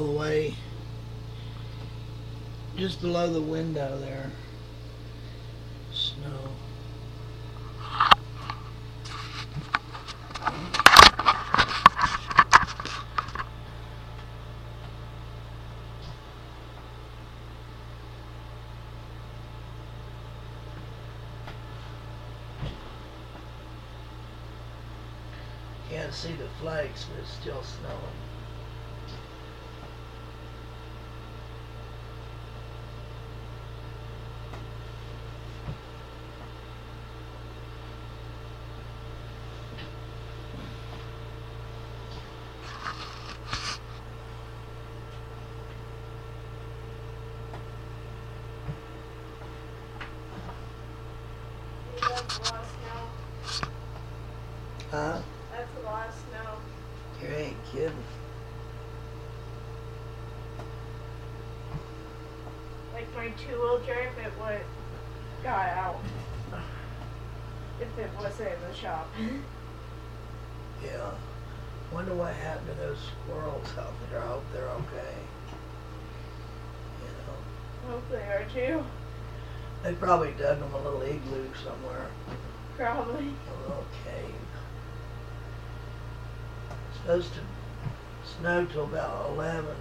all the way just below the window there. Snow. Can't see the flakes, but it's still snowing. That's a lot of snow. Huh? That's a lot of snow. You ain't kidding. Like my two-wheel drive, it would got out if it wasn't in the shop. Yeah. Wonder what happened to those squirrels out there. I hope they're okay. You know. I hope they are too. They probably dug them a little igloo somewhere. Probably. A little cave. It's supposed to snow till about 11.